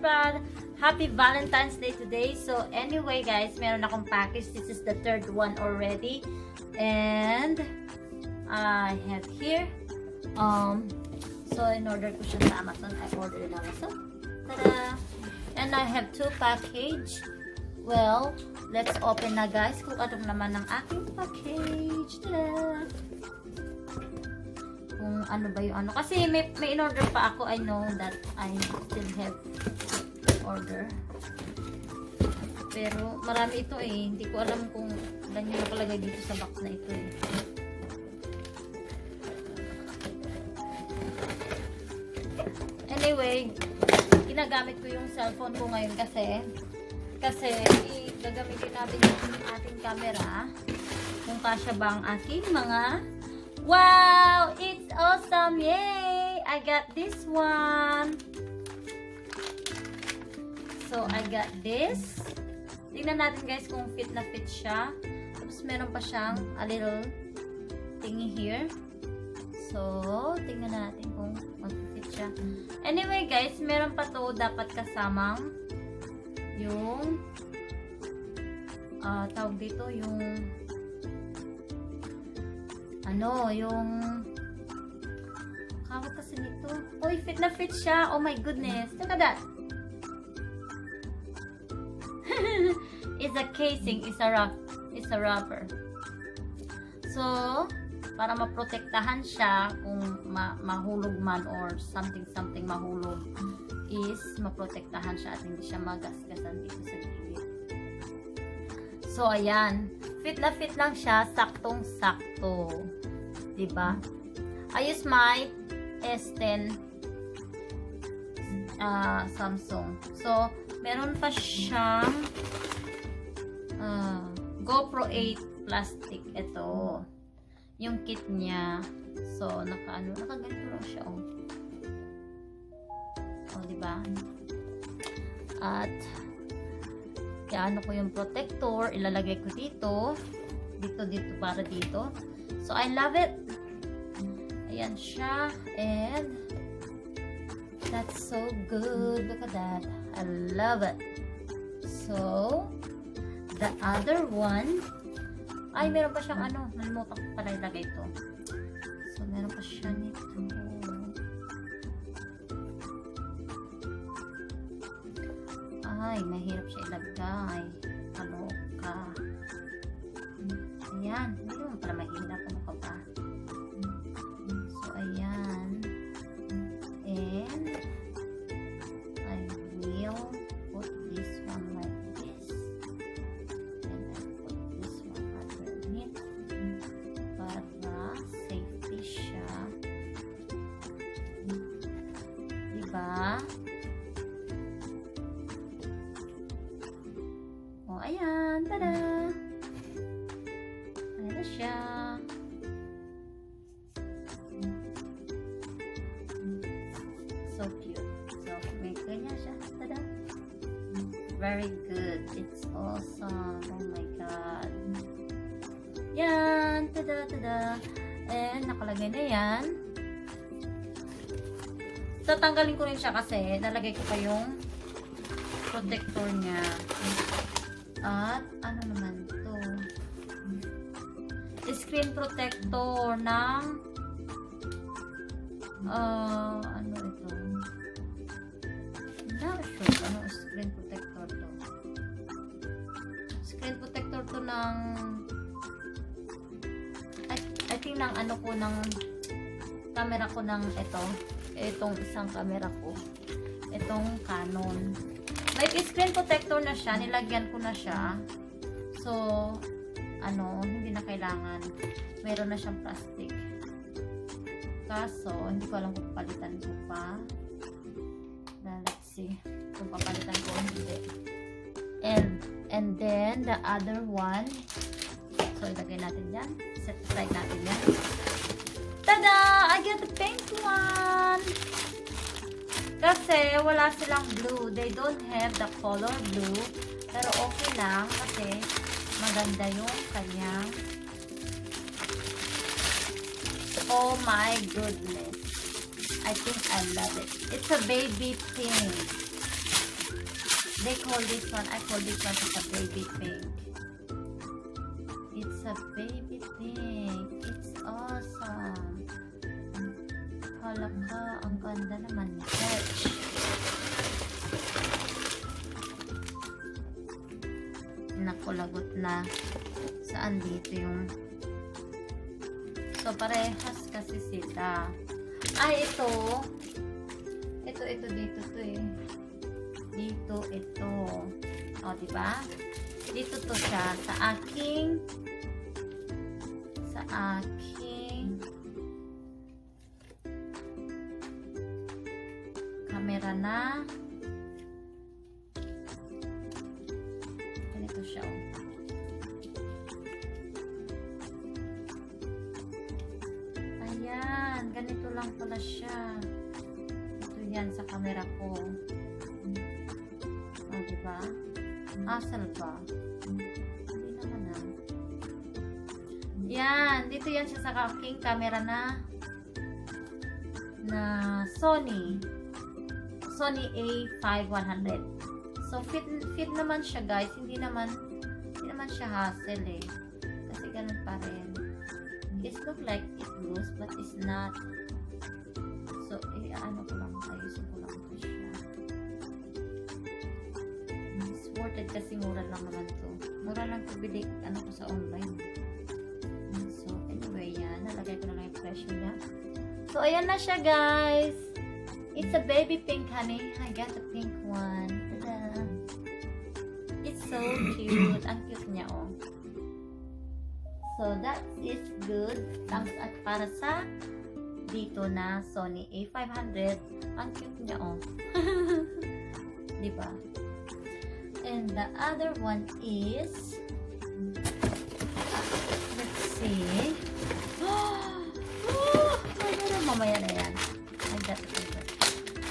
bad. Happy Valentine's Day today. So anyway guys, meron akong package. This is the third one already. And I have here so in order ko siya sa Amazon, I ordered it on Amazon. Tada! And I have two package. Well, let's open na guys kung anong naman ang aking package. Tada! Kung ano ba yung ano. Kasi may in-order pa ako. I know that I still have order. Pero marami ito eh. Hindi ko alam kung ilan yung nakalagay dito sa box na ito eh. Anyway, ginagamit ko yung cellphone ko ngayon kasi gagamitin natin yung ating camera kung kasya ba ang aking mga wow! It's awesome! Yay! I got this one. So, I got this. Tingnan natin guys kung fit na fit siya. Tapos, meron pa siyang a little thingy here. So, tingnan natin kung mag-fit siya. Anyway guys, meron pa to dapat kasamang yung tawag dito yung ano, yung kawat kasi nito. Uy, fit na fit siya. Oh my goodness. Look at that. It's a casing. It's a rubber. So, para maprotektahan siya kung mahulog man or something mahulog is maprotektahan siya at hindi siya magasgasan dito sa gilid. So, ayan. Fit na fit lang siya. Saktong-sakto. Diba? I use my S10 Samsung. So, meron pa siyang GoPro 8 plastic. Ito. Yung kit niya. So, nakaganito lang siya. Oh, diba? At, ano ko yung protector. Ilalagay ko dito. Dito, para dito. So, I love it. Ayan siya. And, that's so good. Look at that. I love it. So, the other one, ay, meron pa siyang ano, nalimutan ko pala ilagay ito. So, meron pa siya nito. Ay, mahirap siya ilagay. Kaloka. Ayan, hindi naman pala mahirap. Ano ka ba? So, ayan. And, I will put this one like this. And I put this one underneath. Para safety siya. Diba? O, ayan. Tada! Ayan na siya. So cute. So, may ganyan siya. Tada! Very good. It's awesome. Oh my God. Yan. Tada, tada. And, nakalagay na yan. Tatanggalin ko rin siya kasi nalagay ko pa yung protector niya. At, ano naman to? Screen protector ng ano ito? Not sure. Ano screen protector to? Screen protector to ng I think ng ano ko, ng camera ko ng itong isang camera ko. Itong Canon. May screen protector na siya. Nilagyan ko na siya. So, ano, hindi na kailangan. Meron na siyang plastic. Kaso, hindi ko alam kung papalitan ko pa. Let's see. Kung papalitan ko, hindi. And then, the other one. So, ilagay natin yan. Set aside natin yan. Tada! I get the pink one! Kasi, wala silang blue. They don't have the color blue. Pero okay lang kasi maganda yung kanyang. Oh my goodness. I think I love it. It's a baby pink. They call this one, I call this one is a baby pink. It's a baby pink. It's awesome. Hala ka, ang ganda naman ni Fetch. Naku, lagot na. Saan dito yung... So, parehas kasi sila. Ay, ito. Ito, dito to eh. Dito, ito. O, diba? Dito to siya. Sa aking camera na ganito siya, oh. Ayan, ganito lang pala siya. Ito yan sa camera ko. O, diba? Asal ba? Hindi naman ah. Yan, dito yan siya sa aking camera na Sony A5100. So fit naman siya, guys. Hindi naman siya hassle eh. Kasi ganun pa rin. It look like it loose but it's not. So ano ko lang, ayusin ko lang ito siya. It's worth it kasi mura lang naman to. Mura lang to bili ko sa online. So anyway, yan. Nalagay ko na lang yung presyo niya. So ayan na siya, guys. It's a baby pink, honey. I got the pink one. Tada! It's so cute. Ang cute niya, oh. So, that is good. At para sa dito na Sony A500, ang cute niya, oh. Diba? And the other one is, let's see. Mamaya na yan.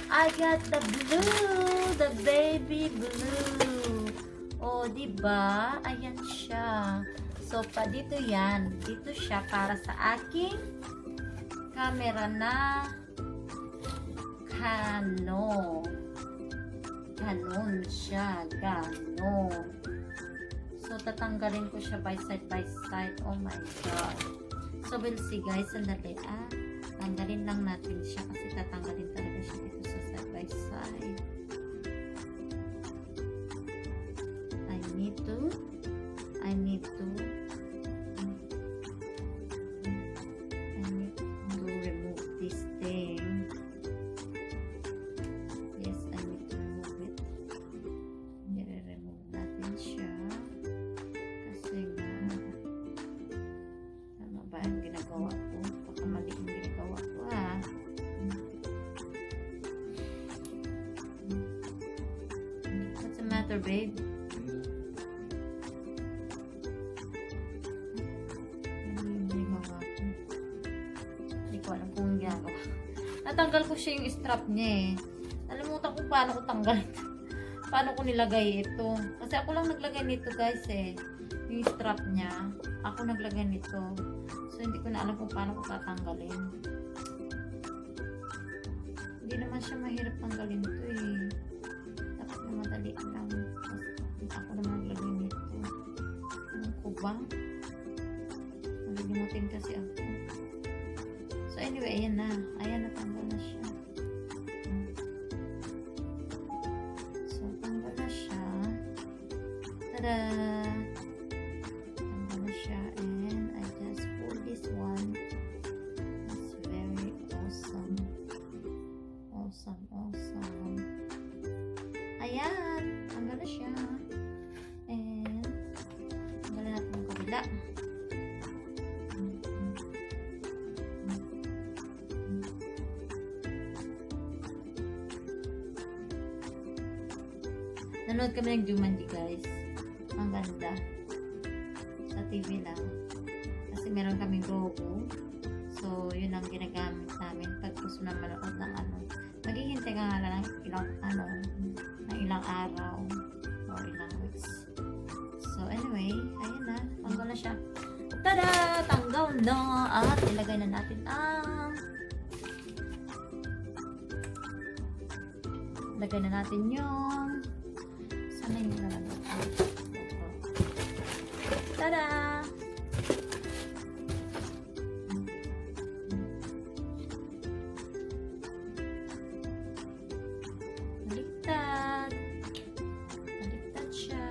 I got the blue, the baby blue. Oh, diba? Ayan siya. So, pa dito yan. Dito siya para sa aking camera na Canon. Canon siya. Canon. So, tatanggalin ko siya by side. Oh my God. So, we'll see, guys. Sandali, tanggalin lang natin siya kasi tatanggalin talaga siya dito sa side by side. I need to remove this thing. Yes, I need to remove it. I-remove natin siya kasi nga ano ba ang ginagawa ko? Baka mali ang ginagawa ko, ha? What's the matter, babe? Natanggal ko siya yung strap niya eh. Nalimutan ko paano ko tanggal. Paano ko nilagay ito. Kasi ako lang naglagay nito, guys eh. Yung strap niya. Ako naglagay nito. So hindi ko na alam kung paano ko tatanggalin. Hindi naman siya mahirap tanggalin ito eh. Dapat na madali lang. Kasi ako naman naglagay nito. Ano ko ba? Nalimutin kasi ako. So anyway, ayan na. Ayan, natanggal na siya. So, tanggal na siya. Tada! Tanggal na siya. And I just pull this one. It's very awesome. Awesome, awesome. Ayan! Tanggal na siya. And, tanggalin natin ang kabila. Nanood kami ng Jumanji, guys. Ang ganda. Sa TV lang. Kasi meron kaming Roku. So, yun ang ginagamit namin pag gusto na manood ng ano. Maghihintay ka nga lang ng ilang araw or ilang weeks. So, anyway, ayun na. Tanggal na siya. Tada! Tanggal na! At ilagay na natin ang lagay na natin yung Ano yung lalabas? Tada! Baliktad. Baliktad siya.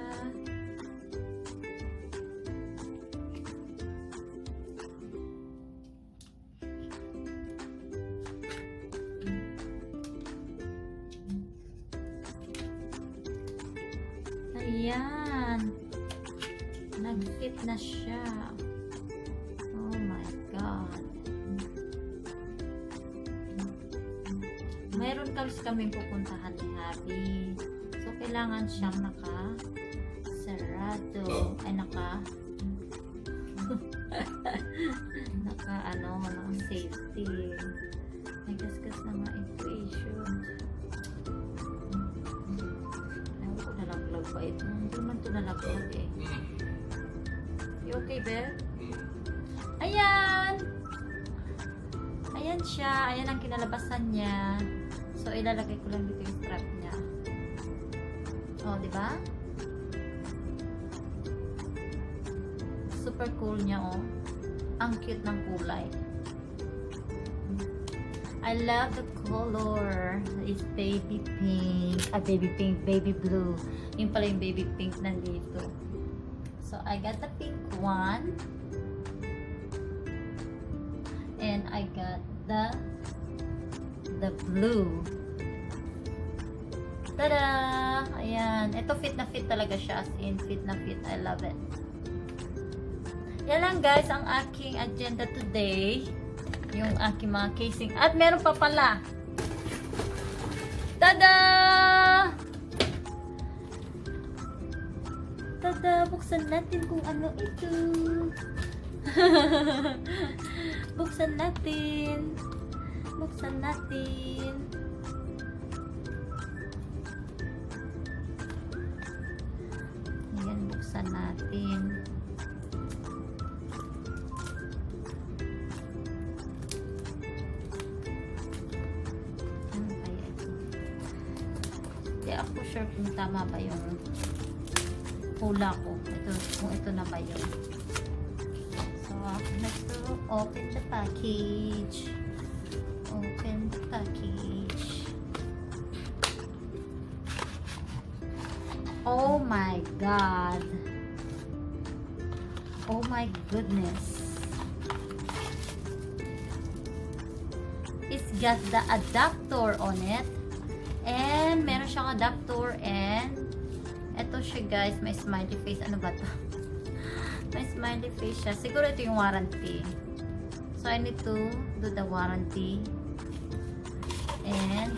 Ayan. Nag-fit na siya. Oh my God. Mayroon kaming pupuntahan ni Happy. So, kailangan siyang naka-sarado. Ay, naka-safety. May gasgas na nga ito i-shoot. Ayaw ko nalaglag pa ito. Hindi naman ito nalaglag eh. You okay, Beth? Ayan! Ayan siya. Ayan ang kinalabasan niya. So, ilalagay ko lang dito yung strap niya. O, diba? Super cool niya, oh. Ang cute ng kulay. I love the color. It's baby pink. Baby pink, baby blue. Yung pala yung baby pink nandito. So, I got the pink one. And I got the blue. Tada! Ayan. Ito fit na fit talaga siya. As in, fit na fit. I love it. Yan lang guys, ang aking agenda today. Yung aking mga casing. At meron pa pala. Tada! Tada! Buksan natin kung ano ito. Buksan natin. Buksan natin. Ayan, buksan natin. Ano kaya ito? Hindi ako sure kung tama ba yung hula ko. Kung ito na ba yun. So, let's open the package. Open the package. Oh my God. Oh my goodness. It's got the adapter on it. And meron siyang adapter and eto siya guys, may smiley face. Ano ba to? May smiley face siya. Siguro ito yung warranty. So I need to do the warranty. And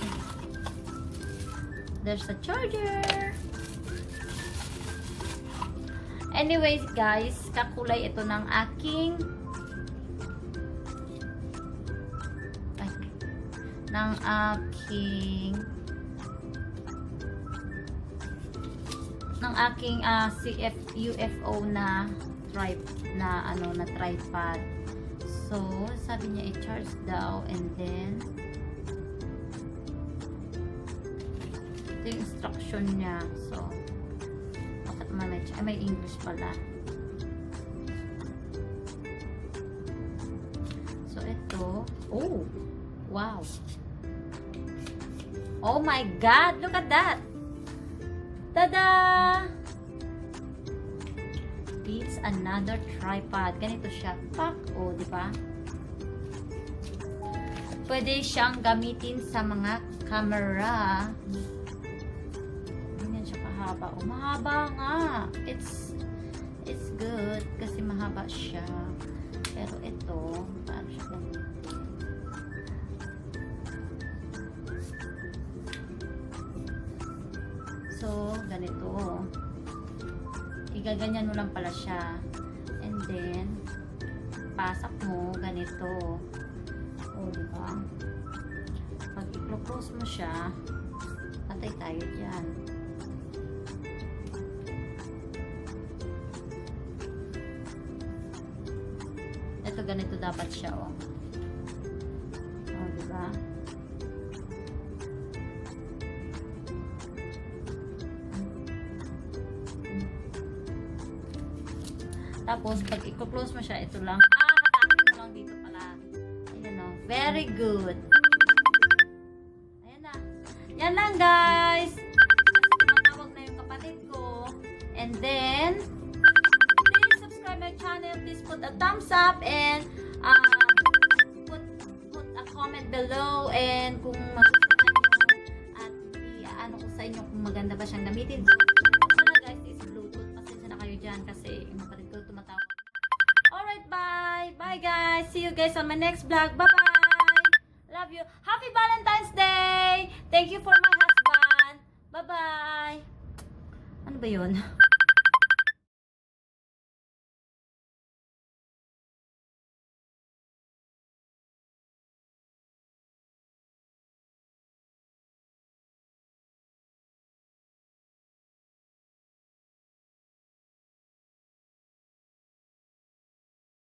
there's a charger. Anyways guys, kakulay ito ng aking CF UFO na tripod. So, sabi niya i-charge daw and then ito yung instruction niya. So, bakit may English pala. So, ito. Oh! Wow! Oh my God! Look at that! Tada! It's another tripod. Ganito siya. Pak! O, di ba? Pwede siyang gamitin sa mga camera. Ganyan siya kahaba. O, mahaba nga. It's good kasi mahaba siya. Pero ito, paano siya gamitin? So, ganito. Igaganyan mo lang pala siya. And then, pasak mo, ganito. O, diba? Pag i-close mo siya, patay tayo dyan. Ito, ganito dapat siya, o. O, diba? Tapos, pag i-close mo siya, ito lang. Hatakin mo lang dito pala. Ayan o. Very good. Ayan na. Yan lang, guys. Kasi tumatawag na yung kapatid ko. And then, please subscribe my channel. Please put a thumbs up and put a comment below. And kung magustuhan nyo at i-ano ko sa inyo kung maganda ba siyang gamitin. So, pala guys, is Bluetooth. Pasensya na kayo dyan kasi yung kapatid ko tumatawag. Alright, bye! Bye guys! See you guys on my next vlog. Bye-bye! Love you! Happy Valentine's Day! Thank you for my husband! Bye-bye! Ano ba yun?